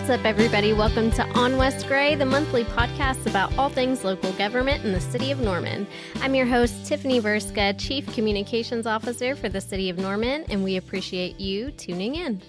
What's up, everybody? Welcome to On West Gray, the monthly podcast about all things local government in the city of Norman. I'm your host, Tiffany Verska, Chief Communications Officer for the city of Norman, and we appreciate you tuning in.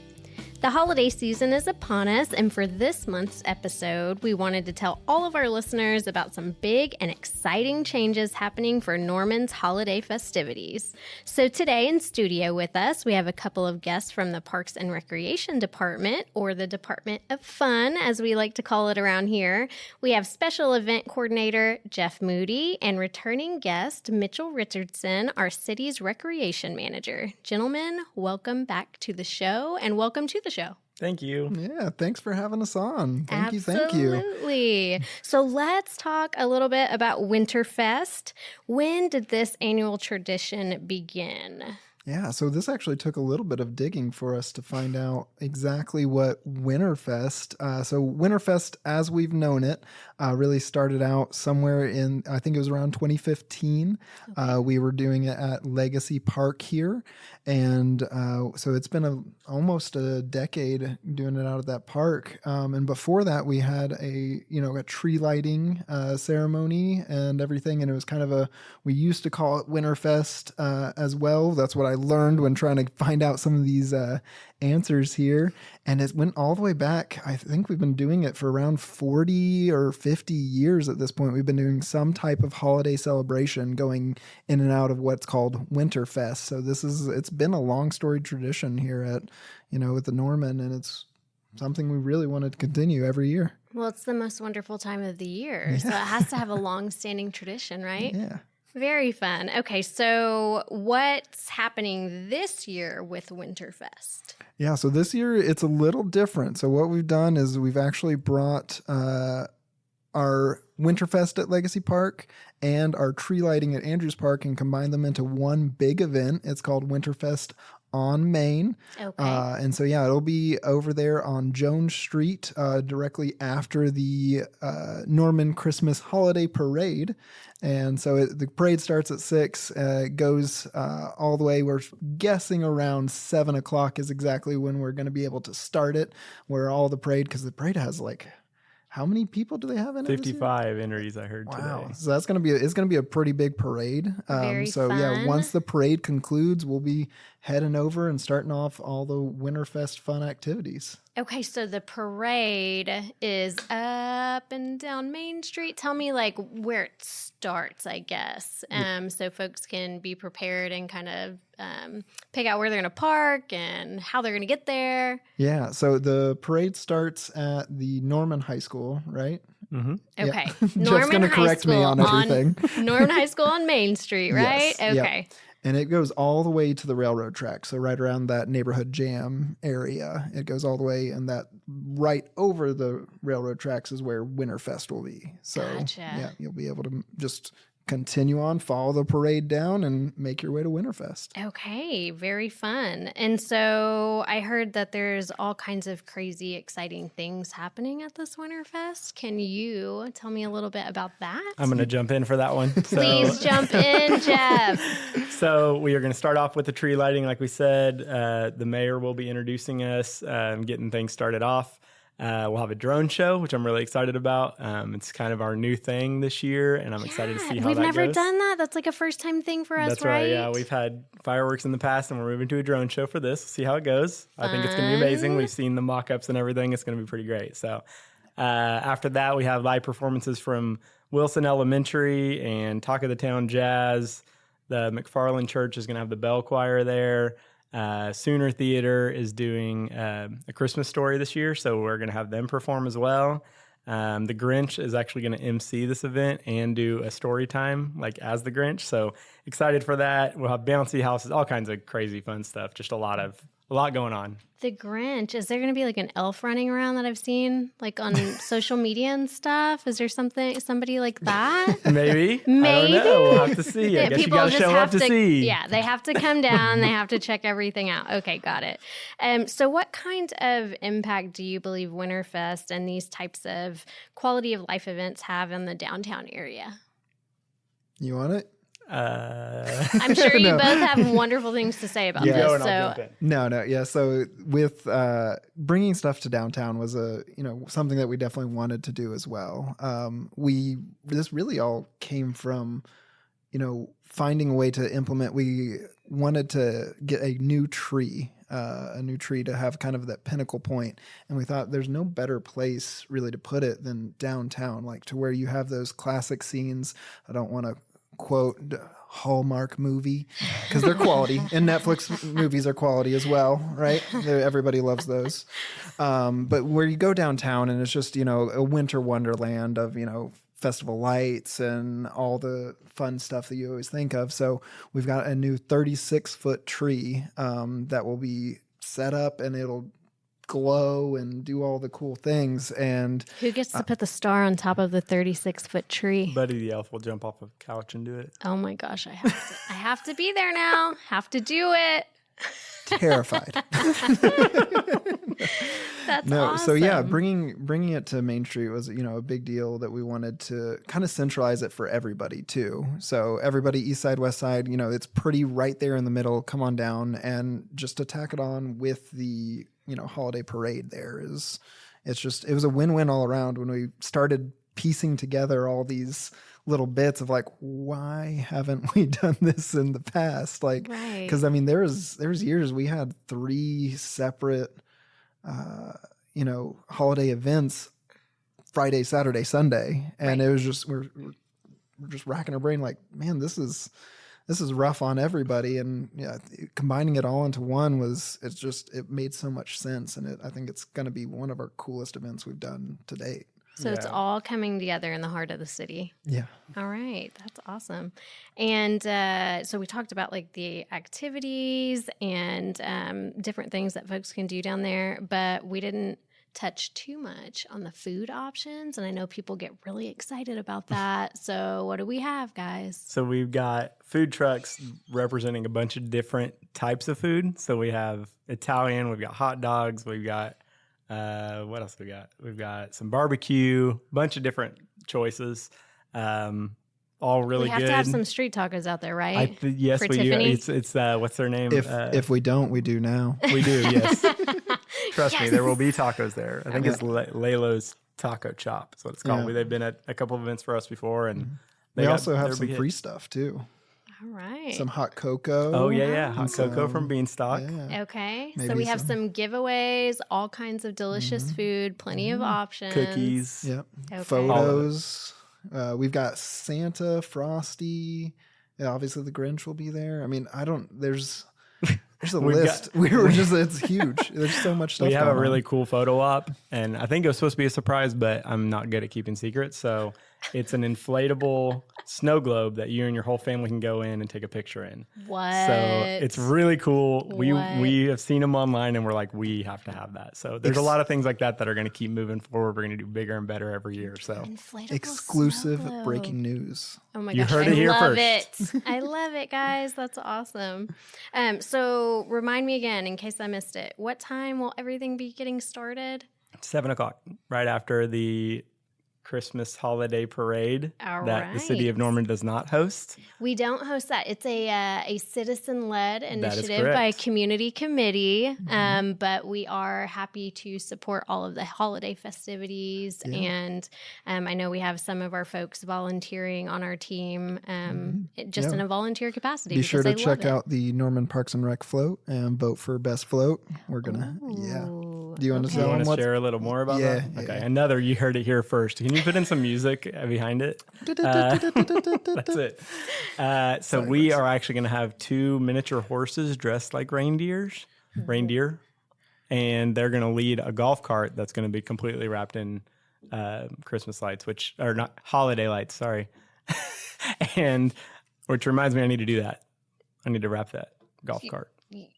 The holiday season is upon us, and for this month's episode, we wanted to tell all of our listeners about some big and exciting changes happening for Norman's holiday festivities. So today in studio with us, we have a couple of guests from the Parks and Recreation Department, or the Department of Fun, as we like to call it around here. We have Special Event Coordinator Jeff Moody and returning guest Mitchell Richardson, our city's Recreation Manager. Gentlemen, welcome back to the show, and welcome to the show. Thank you. Yeah, thanks for having us on. Thank you. Absolutely. So let's talk a little bit about WinterFest. When did this annual tradition begin? Yeah, so this actually took a little bit of digging for us to find out exactly what WinterFest. So WinterFest, as we've known it, really started out somewhere in, I think it was around 2015. Okay. We were doing it at Legacy Park here. And so it's been almost a decade doing it out at that park. And before that, we had a tree lighting ceremony and everything. And it was kind of we used to call it WinterFest as well. That's what I learned when trying to find out some of these answers here. And it went all the way back. I think we've been doing it for around 40 or 50 years at this point. We've been doing some type of holiday celebration going in and out of what's called WinterFest. So it's been a long storied tradition here at, with the Norman, and it's something we really wanted to continue every year. Well, it's the most wonderful time of the year. Yeah. So it has to have a long-standing tradition, right? Yeah. Very fun. Okay, so what's happening this year with WinterFest? Yeah, so this year it's a little different. So what we've done is we've actually brought our WinterFest at Legacy Park and our tree lighting at Andrews Park and combined them into one big event. It's called WinterFest on Main. Okay. And so, yeah, it'll be over there on Jones Street directly after the Norman Christmas Holiday Parade. And so the parade starts at 6, goes all the way. We're guessing around 7 o'clock is exactly when we're going to be able to start it, where all the parade, because the parade has how many people do they have in it? 55 entries, I heard today. So that's going to be a pretty big parade. Very fun. Yeah, once the parade concludes, we'll be heading over and starting off all the WinterFest fun activities. Okay, so the parade is up and down Main Street. Tell me where it starts, I guess, so folks can be prepared and kind of pick out where they're going to park and how they're going to get there. Yeah, so the parade starts at the Norman High School, right? Mm-hmm. Okay. Yeah. Jeff's going to correct me on everything. Norman High School on Main Street, right? Yes, okay. Yep. And it goes all the way to the railroad track. So right around that neighborhood jam area, it goes all the way, and that right over the railroad tracks is where WinterFest will be. So gotcha. Yeah, you'll be able to just continue on, follow the parade down, and make your way to WinterFest. Okay, very fun. And so I heard that there's all kinds of crazy, exciting things happening at this WinterFest. Can you tell me a little bit about that? I'm going to jump in for that one. Please jump in, Jeff. So we are going to start off with the tree lighting, like we said. The mayor will be introducing us, getting things started off. We'll have a drone show, which I'm really excited about. It's kind of our new thing this year, and I'm excited to see how that goes. We've never done that. That's like a first-time thing for us, That's right? Yeah, we've had fireworks in the past, and we're moving to a drone show for this. See how it goes. I think it's going to be amazing. We've seen the mock-ups and everything. It's going to be pretty great. So after that, we have live performances from Wilson Elementary and Talk of the Town Jazz. The McFarland Church is going to have the bell choir there. Sooner Theater is doing a Christmas story this year, so we're going to have them perform as well. The Grinch is actually going to MC this event and do a story time as the Grinch, so excited for that. We'll have bouncy houses, all kinds of crazy fun stuff, just a lot going on. The Grinch, is there going to be an elf running around that I've seen on social media and stuff? Is there somebody like that? Maybe. I don't know. We'll have to see. I guess you got to show up to see. Yeah, they have to come down. They have to check everything out. Okay, got it. So what kind of impact do you believe WinterFest and these types of quality of life events have in the downtown area? You want it? I'm sure you both have wonderful things to say about You this. go and I'll So jump in. No. Yeah. So with bringing stuff to downtown was something that we definitely wanted to do as well. This really all came from, finding a way to implement. We wanted to get a new tree to have kind of that pinnacle point. And we thought there's no better place really to put it than downtown, like to where you have those classic scenes. I don't want to quote Hallmark movie because they're quality, and Netflix movies are quality as well, right? Everybody loves those. But where you go downtown and it's just, a winter wonderland of, festival lights and all the fun stuff that you always think of. So we've got a new 36-foot tree that will be set up, and it'll glow and do all the cool things. And who gets to put the star on top of the 36-foot tree? Buddy the elf will jump off a couch and do it. Oh my gosh, I have to be there now. Have to do it. Terrified. That's No, awesome. so yeah, bringing it to Main Street was, a big deal that we wanted to kind of centralize it for everybody too. So everybody, East Side, West Side, it's pretty right there in the middle. Come on down, and just to tack it on with the, holiday parade there it was a win-win all around when we started piecing together all these little bits of like, why haven't we done this in the past? Like, right. because there was years we had 3 separate holiday events, Friday, Saturday, Sunday. And right. It was just, we're just racking our brain like, man, this is rough on everybody. And yeah, combining it all into one it made so much sense. And I think it's going to be one of our coolest events we've done to date. So it's all coming together in the heart of the city. Yeah. All right. That's awesome. And so we talked about like the activities and different things that folks can do down there, but we didn't touch too much on the food options. And I know people get really excited about that. So what do we have, guys? So we've got food trucks representing a bunch of different types of food. So we have Italian, we've got hot dogs, we've got what else we got? We've got some barbecue, bunch of different choices, all really good. We have to have some street tacos out there, right? Yes, for we do. Tiffany? It's what's their name? If we don't, we do now. We do, yes. Trust me, there will be tacos there. I think it's Lalo's Taco Chop is what it's called. Yeah. They've been at a couple of events for us before, and We also have some free stuff too. All right. Some hot cocoa. Oh yeah, hot and cocoa from Beanstalk. Yeah. Okay. So Maybe we have some- some giveaways, all kinds of delicious food, plenty of options. Cookies. Yep. Okay. Photos. We've got Santa, Frosty. Yeah, obviously the Grinch will be there. I mean, there's a list. It's huge. There's so much stuff. We have a going on. really cool photo op, and I think it was supposed to be a surprise, but I'm not good at keeping secrets. So it's an inflatable snow globe that you and your whole family can go in and take a picture in. What? So it's really cool. What? We have seen them online, and we're like, we have to have that. So there's a lot of things like that are going to keep moving forward. We're going to do bigger and better every year. So Inflatable exclusive snow globe. breaking news. Oh my You gosh, heard I it here love first. it. I love it, guys. That's awesome. So remind me again, in case I missed it, what time will everything be getting started? 7:00, right after the Christmas holiday parade All that the city of right. Norman does not host. We don't host that. It's a citizen-led is initiative by a correct. community committee, but we are happy to support all of the holiday festivities. And I know we have some of our folks volunteering on our team, just Yeah. in a volunteer capacity. Be sure because to they love check it. out the Norman Parks and Rec float and vote for best float. We're gonna, Ooh, Do you want to okay. Do you tell want them to what? share a little more about Yeah, that? yeah. Okay, you heard it here first. Can you put in some music behind it? That's it. So we are actually going to have 2 miniature horses dressed like reindeer, and they're going to lead a golf cart that's going to be completely wrapped in Christmas lights, not holiday lights, sorry. And which reminds me, I need to do that. I need to wrap that golf cart.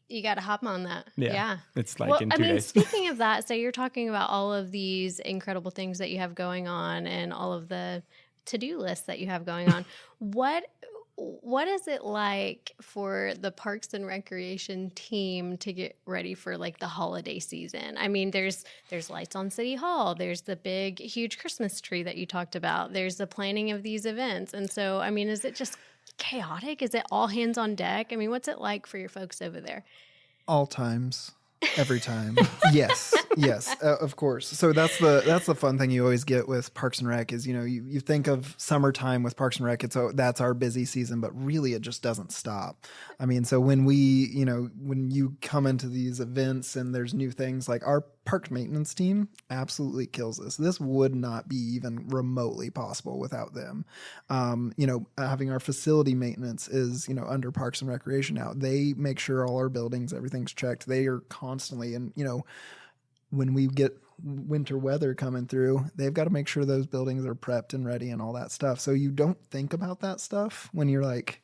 You got to hop on that. Yeah. It's like in 2 days. Speaking of that, so you're talking about all of these incredible things that you have going on and all of the to-do lists that you have going on. What is it like for the Parks and Recreation team to get ready for like the holiday season? I mean, there's lights on City Hall. There's the big, huge Christmas tree that you talked about. There's the planning of these events. And so, I mean, is it just chaotic? Is it all hands on deck? I mean, what's it like for your folks over there? All times. Every time. Yes, of course. So that's the fun thing you always get with Parks and Rec is, you think of summertime with Parks and Rec, that's our busy season, but really it just doesn't stop. I mean, so when when you come into these events and there's new things, like our park maintenance team absolutely kills this. This would not be even remotely possible without them. Having our facility maintenance is, under Parks and Recreation now. They make sure all our buildings, everything's checked. They are constantly, and when we get winter weather coming through, they've got to make sure those buildings are prepped and ready and all that stuff. So you don't think about that stuff when you're like,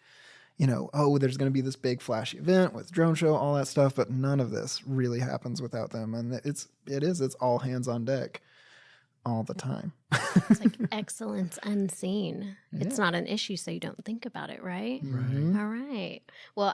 there's going to be this big flashy event with drone show, all that stuff, but none of this really happens without them. And it's all hands on deck all the time. It's like excellence unseen. Yeah. It's not an issue, so you don't think about it, right? Mm-hmm. All right. Well,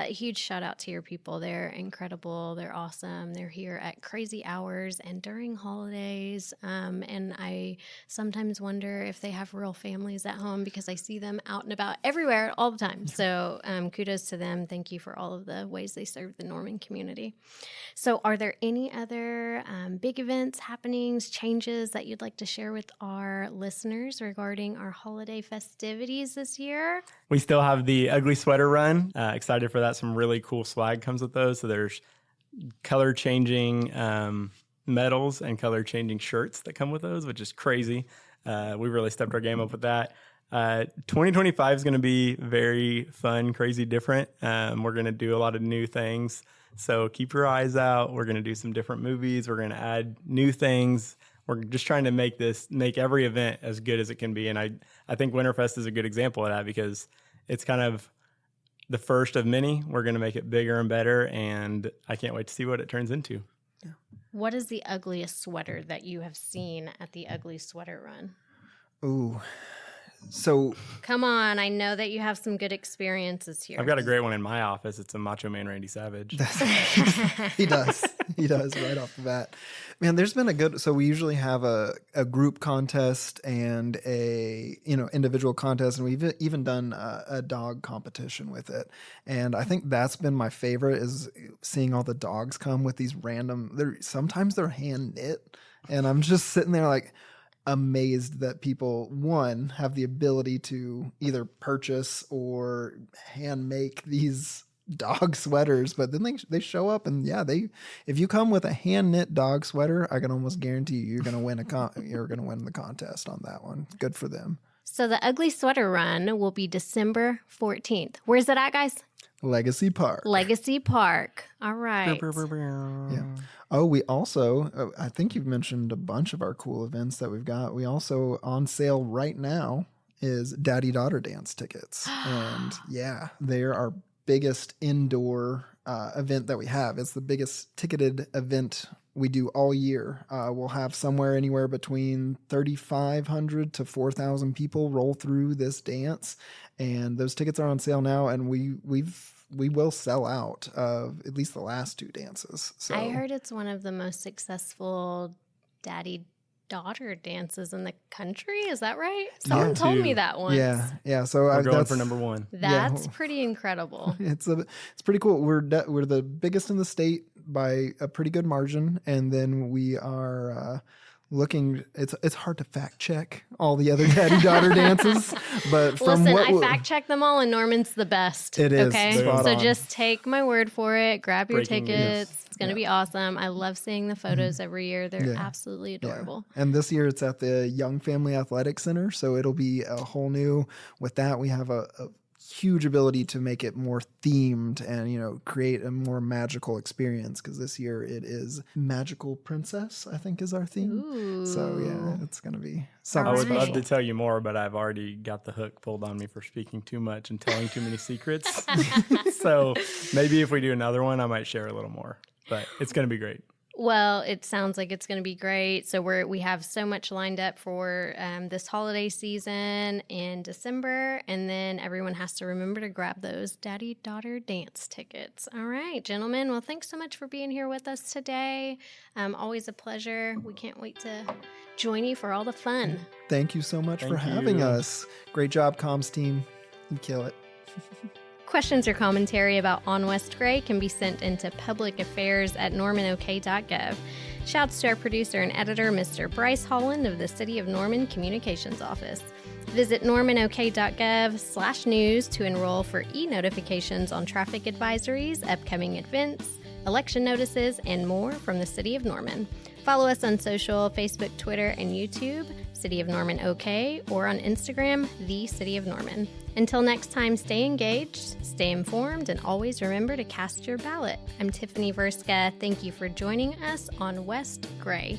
huge shout out to your people. They're incredible. They're awesome. They're here at crazy hours and during holidays. And I sometimes wonder if they have real families at home because I see them out and about everywhere all the time. So kudos to them. Thank you for all of the ways they serve the Norman community. So are there any other big events, happenings, changes that you'd like to share with our listeners regarding our holiday festivities this year? We still have the Ugly Sweater Run. Excited for that. Some really cool swag comes with those. So there's color changing medals and color changing shirts that come with those, which is crazy. We really stepped our game up with that. 2025 is going to be very fun, crazy, different. We're going to do a lot of new things. So keep your eyes out. We're going to do some different movies. We're going to add new things. We're just trying to make every event as good as it can be. And I think WinterFest is a good example of that because it's kind of the first of many. We're going to make it bigger and better. And I can't wait to see what it turns into. Yeah. What is the ugliest sweater that you have seen at the Ugly Sweater Run? Ooh. So come on, I know that you have some good experiences here. I've got a great one in my office. It's a Macho Man Randy Savage. He does right off the bat. Man, there's been so we usually have a group contest and a individual contest, and we've even done a dog competition with it. And I think that's been my favorite is seeing all the dogs come with these sometimes they're hand knit, and I'm just sitting there like amazed that people, one, have the ability to either purchase or hand make these dog sweaters, but then they show up and if you come with a hand knit dog sweater, I can almost guarantee you're going to win you're going to win the contest on that one. Good for them. So the Ugly Sweater Run will be December 14th. Where's it at, guys? Legacy Park. All right. Yeah. Oh, we also, I think you've mentioned a bunch of our cool events that we've got. We also, on sale right now, is Daddy-Daughter Dance tickets. And they're our biggest indoor event that we have. It's the biggest ticketed event we do all year. We'll have somewhere anywhere between 3,500 to 4,000 people roll through this dance. And those tickets are on sale now, and we will sell out of at least the last two dances. So I heard it's one of the most successful daddy-daughter dances in the country. Is that right? Someone told me that once. Yeah. So we're going for number one. That's pretty incredible. It's pretty cool. We're the biggest in the state by a pretty good margin, and then we are looking. It's hard to fact check all the other daddy-daughter dances, but from I fact check them all, and Norman's the best. It is. Okay, so just take my word for it. Grab your tickets. News. It's going to be awesome. I love seeing the photos every year. They're absolutely adorable. Yeah. And this year it's at the Young Family Athletic Center, so it'll be a whole new. With that, we have a huge ability to make it more themed and create a more magical experience, because this year it is Magical Princess, I think, is our theme. Ooh. So it's going to be something I would special. love to tell you more, but I've already got the hook pulled on me for speaking too much and telling too many secrets. So maybe if we do another one, I might share a little more, but it's going to be great. Well, it sounds like it's going to be great. So we have so much lined up for this holiday season in December, and then everyone has to remember to grab those Daddy-Daughter Dance tickets. All right, gentlemen. Well, thanks so much for being here with us today. Always a pleasure. We can't wait to join you for all the fun. Thank you so much for having us. Great job, comms team. You kill it. Questions or commentary about On West Gray can be sent into publicaffairs@normanok.gov. Shouts to our producer and editor, Mr. Bryce Holland of the City of Norman Communications Office. Visit normanok.gov/news to enroll for e-notifications on traffic advisories, upcoming events, election notices, and more from the City of Norman. Follow us on social, Facebook, Twitter, and YouTube, City of Norman OK, or on Instagram, The City of Norman. Until next time, stay engaged, stay informed, and always remember to cast your ballot. I'm Tiffany Verska. Thank you for joining us on West Gray.